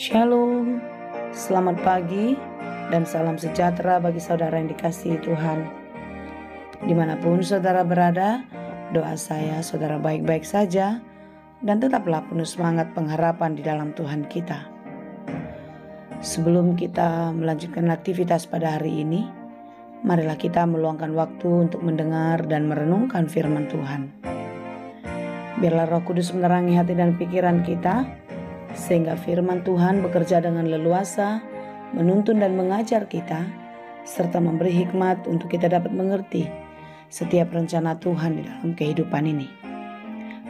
Shalom, selamat pagi dan salam sejahtera bagi saudara yang dikasihi Tuhan. Dimanapun saudara berada, doa saya saudara baik-baik saja dan tetaplah penuh semangat pengharapan di dalam Tuhan kita. Sebelum kita melanjutkan aktivitas pada hari ini, marilah kita meluangkan waktu untuk mendengar dan merenungkan firman Tuhan. Biarlah Roh Kudus menerangi hati dan pikiran kita, sehingga firman Tuhan bekerja dengan leluasa, menuntun dan mengajar kita, serta memberi hikmat untuk kita dapat mengerti setiap rencana Tuhan di dalam kehidupan ini.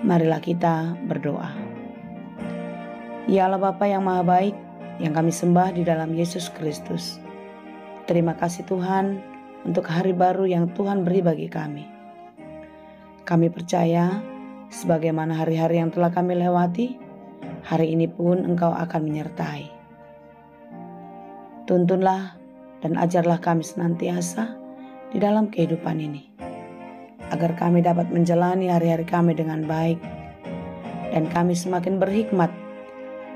Marilah kita berdoa. Ya Allah Bapa yang Maha Baik, yang kami sembah di dalam Yesus Kristus. Terima kasih Tuhan untuk hari baru yang Tuhan beri bagi kami. Kami percaya, sebagaimana hari-hari yang telah kami lewati, hari ini pun Engkau akan menyertai. Tuntunlah dan ajarlah kami senantiasa di dalam kehidupan ini, agar kami dapat menjalani hari-hari kami dengan baik, dan kami semakin berhikmat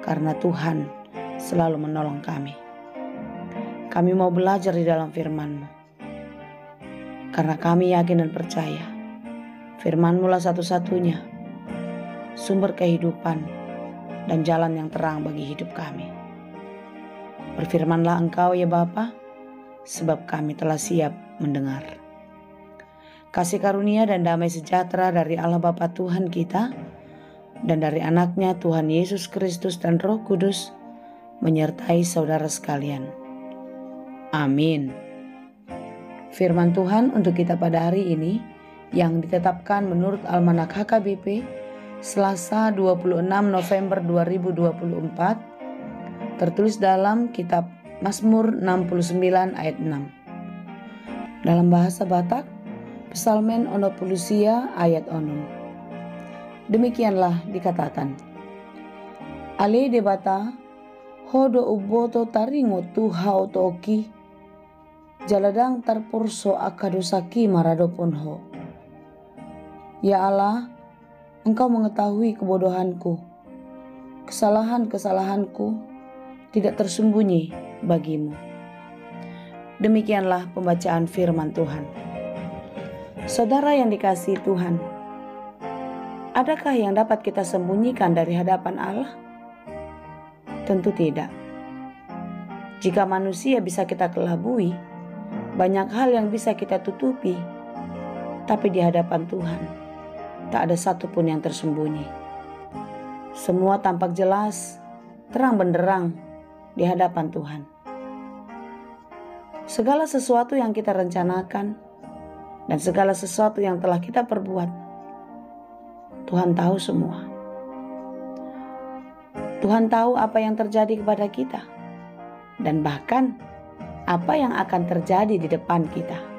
karena Tuhan selalu menolong kami. Kami mau belajar di dalam firman-Mu, karena kami yakin dan percaya firman-Mu lah satu-satunya sumber kehidupan dan jalan yang terang bagi hidup kami. Berfirmanlah Engkau ya Bapa, sebab kami telah siap mendengar. Kasih karunia dan damai sejahtera dari Allah Bapa Tuhan kita, dan dari anaknya Tuhan Yesus Kristus dan Roh Kudus, menyertai saudara sekalian. Amin. Firman Tuhan untuk kita pada hari ini, yang ditetapkan menurut Almanak HKBP, Selasa 26 November 2024, tertulis dalam kitab Mazmur 69 ayat 6. Dalam bahasa Batak, Psalmen ono pulusia ayat onom. Demikianlah dikatakan. Ale debata, hodo uboto taringo tuhao toki, jaladang tarpurso akadosaki maradoponho. Ya Allah, Engkau mengetahui kebodohanku, kesalahan-kesalahanku tidak tersembunyi bagimu. Demikianlah pembacaan firman Tuhan. Saudara yang dikasihi Tuhan, adakah yang dapat kita sembunyikan dari hadapan Allah? Tentu tidak. Jika manusia bisa kita kelabui, banyak hal yang bisa kita tutupi, tapi di hadapan Tuhan tak ada satupun yang tersembunyi. Semua tampak jelas, terang benderang di hadapan Tuhan. Segala sesuatu yang kita rencanakan dan segala sesuatu yang telah kita perbuat, Tuhan tahu semua. Tuhan tahu apa yang terjadi kepada kita, dan bahkan apa yang akan terjadi di depan kita.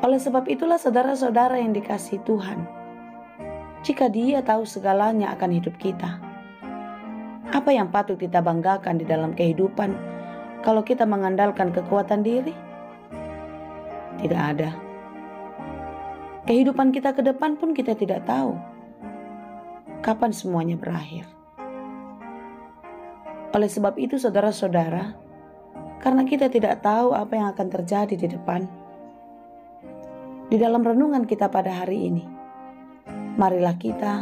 Oleh sebab itulah saudara-saudara yang dikasihi Tuhan, jika Dia tahu segalanya akan hidup kita, apa yang patut kita banggakan di dalam kehidupan kalau kita mengandalkan kekuatan diri? Tidak ada. Kehidupan kita ke depan pun kita tidak tahu kapan semuanya berakhir. Oleh sebab itu saudara-saudara, karena kita tidak tahu apa yang akan terjadi di depan, di dalam renungan kita pada hari ini, marilah kita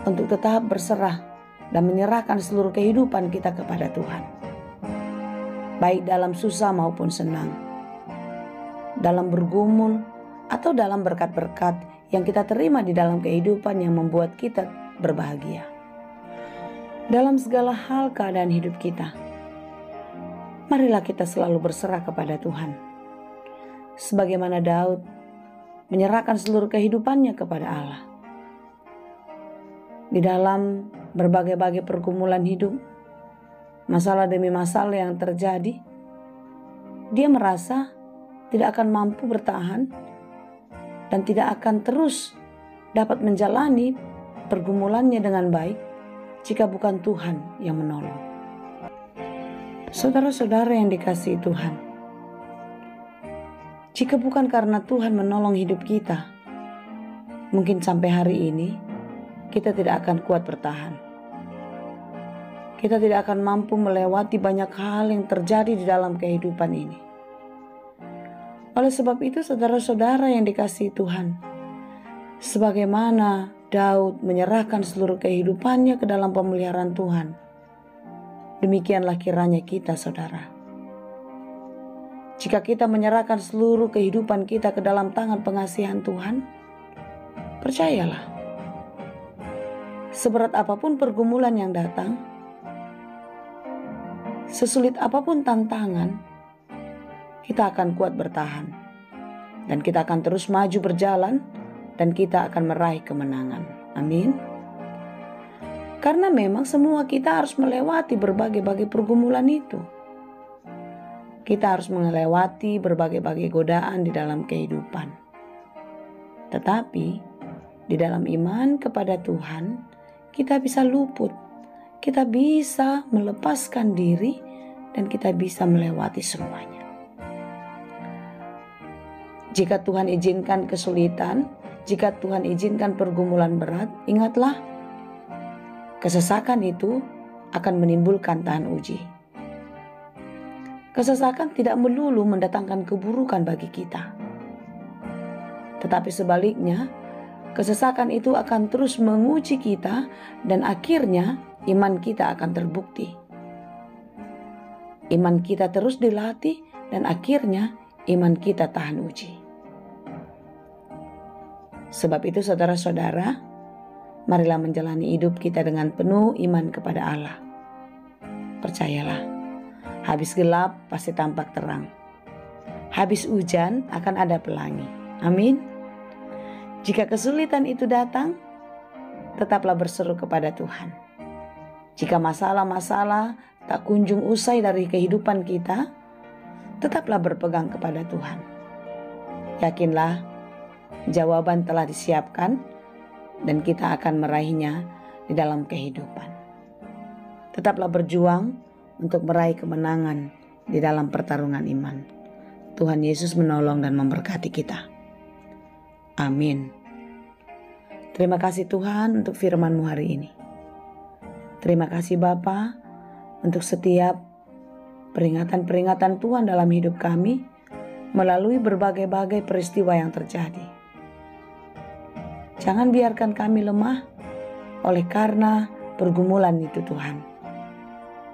untuk tetap berserah dan menyerahkan seluruh kehidupan kita kepada Tuhan. Baik dalam susah maupun senang, dalam bergumul atau dalam berkat-berkat yang kita terima di dalam kehidupan yang membuat kita berbahagia. Dalam segala hal keadaan hidup kita, marilah kita selalu berserah kepada Tuhan. Sebagaimana Daud menyerahkan seluruh kehidupannya kepada Allah. Di dalam berbagai-bagai pergumulan hidup, masalah demi masalah yang terjadi, dia merasa tidak akan mampu bertahan dan tidak akan terus dapat menjalani pergumulannya dengan baik jika bukan Tuhan yang menolong. Saudara-saudara yang dikasihi Tuhan, jika bukan karena Tuhan menolong hidup kita, mungkin sampai hari ini kita tidak akan kuat bertahan. kita tidak akan mampu melewati banyak hal yang terjadi di dalam kehidupan ini. Oleh sebab itu, saudara-saudara yang dikasihi Tuhan, sebagaimana Daud menyerahkan seluruh kehidupannya ke dalam pemeliharaan Tuhan, demikianlah kiranya kita, saudara. Jika kita menyerahkan seluruh kehidupan kita ke dalam tangan pengasihan Tuhan, percayalah, seberat apapun pergumulan yang datang, sesulit apapun tantangan, kita akan kuat bertahan. Dan kita akan terus maju berjalan, dan kita akan meraih kemenangan. Amin. Karena memang semua kita harus melewati berbagai-bagai pergumulan itu. Kita harus melewati berbagai-bagai godaan di dalam kehidupan. Tetapi di dalam iman kepada Tuhan, kita bisa luput. Kita bisa melepaskan diri dan kita bisa melewati semuanya. Jika Tuhan izinkan kesulitan, jika Tuhan izinkan pergumulan berat, ingatlah, kesesakan itu akan menimbulkan tahan uji. Kesesakan tidak melulu mendatangkan keburukan bagi kita. Tetapi sebaliknya, kesesakan itu akan terus menguji kita dan akhirnya iman kita akan terbukti. Iman kita terus dilatih dan akhirnya iman kita tahan uji. Sebab itu saudara-saudara, marilah menjalani hidup kita dengan penuh iman kepada Allah. Percayalah, habis gelap pasti tampak terang. Habis hujan akan ada pelangi. Amin. Jika kesulitan itu datang, tetaplah berseru kepada Tuhan. Jika masalah-masalah tak kunjung usai dari kehidupan kita, tetaplah berpegang kepada Tuhan. Yakinlah, jawaban telah disiapkan dan kita akan meraihnya di dalam kehidupan. Tetaplah berjuang untuk meraih kemenangan di dalam pertarungan iman. Tuhan Yesus menolong dan memberkati kita. Amin. Terima kasih Tuhan untuk firman-Mu hari ini. Terima kasih Bapa untuk setiap peringatan-peringatan Tuhan dalam hidup kami melalui berbagai-bagai peristiwa yang terjadi. Jangan biarkan kami lemah oleh karena pergumulan itu Tuhan.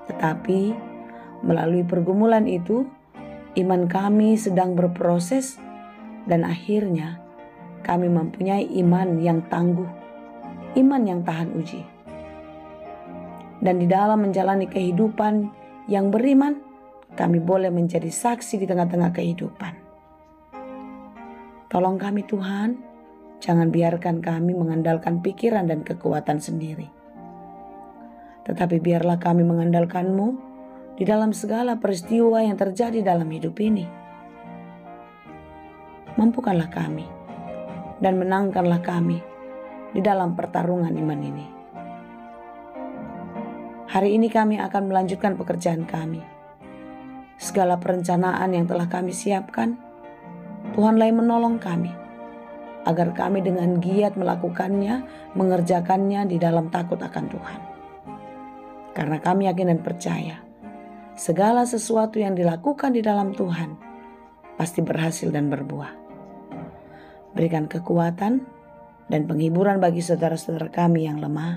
Tetapi melalui pergumulan itu, iman kami sedang berproses dan akhirnya kami mempunyai iman yang tangguh, iman yang tahan uji. Dan di dalam menjalani kehidupan yang beriman, kami boleh menjadi saksi di tengah-tengah kehidupan. Tolong kami Tuhan, jangan biarkan kami mengandalkan pikiran dan kekuatan sendiri. Tetapi biarlah kami mengandalkan-Mu di dalam segala peristiwa yang terjadi dalam hidup ini. Mampukanlah kami dan menangkanlah kami di dalam pertarungan iman ini. Hari ini kami akan melanjutkan pekerjaan kami. Segala perencanaan yang telah kami siapkan, Tuhanlah yang menolong kami, agar kami dengan giat melakukannya, mengerjakannya di dalam takut akan Tuhan. Karena kami yakin dan percaya, segala sesuatu yang dilakukan di dalam Tuhan pasti berhasil dan berbuah. Berikan kekuatan dan penghiburan bagi saudara-saudara kami yang lemah,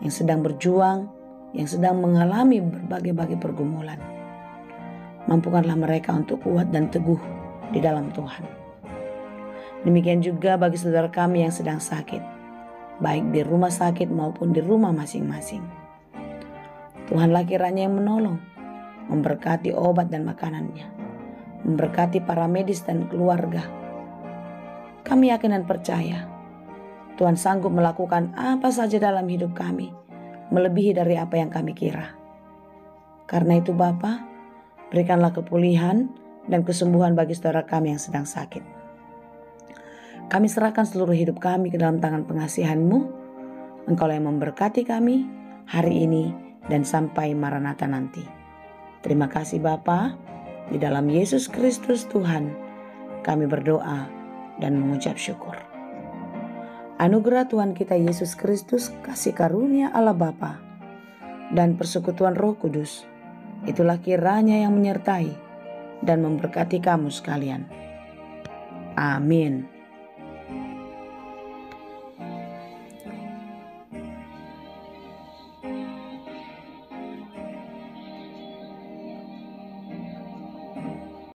yang sedang berjuang, yang sedang mengalami berbagai-bagai pergumulan. Mampukanlah mereka untuk kuat dan teguh di dalam Tuhan. Demikian juga bagi saudara kami yang sedang sakit, baik di rumah sakit maupun di rumah masing-masing. Tuhanlah kiranya yang menolong, memberkati obat dan makanannya, memberkati para medis dan keluarga. Kami yakin dan percaya, Tuhan sanggup melakukan apa saja dalam hidup kami, melebihi dari apa yang kami kira. Karena itu Bapa, berikanlah kepulihan dan kesembuhan bagi saudara kami yang sedang sakit. Kami serahkan seluruh hidup kami ke dalam tangan pengasihan-Mu. Engkau yang memberkati kami hari ini dan sampai Maranatha nanti. Terima kasih Bapa, di dalam Yesus Kristus Tuhan kami berdoa dan mengucap syukur. Anugerah Tuhan kita Yesus Kristus, kasih karunia Allah Bapa, dan persekutuan Roh Kudus, itulah kiranya yang menyertai dan memberkati kamu sekalian. Amin.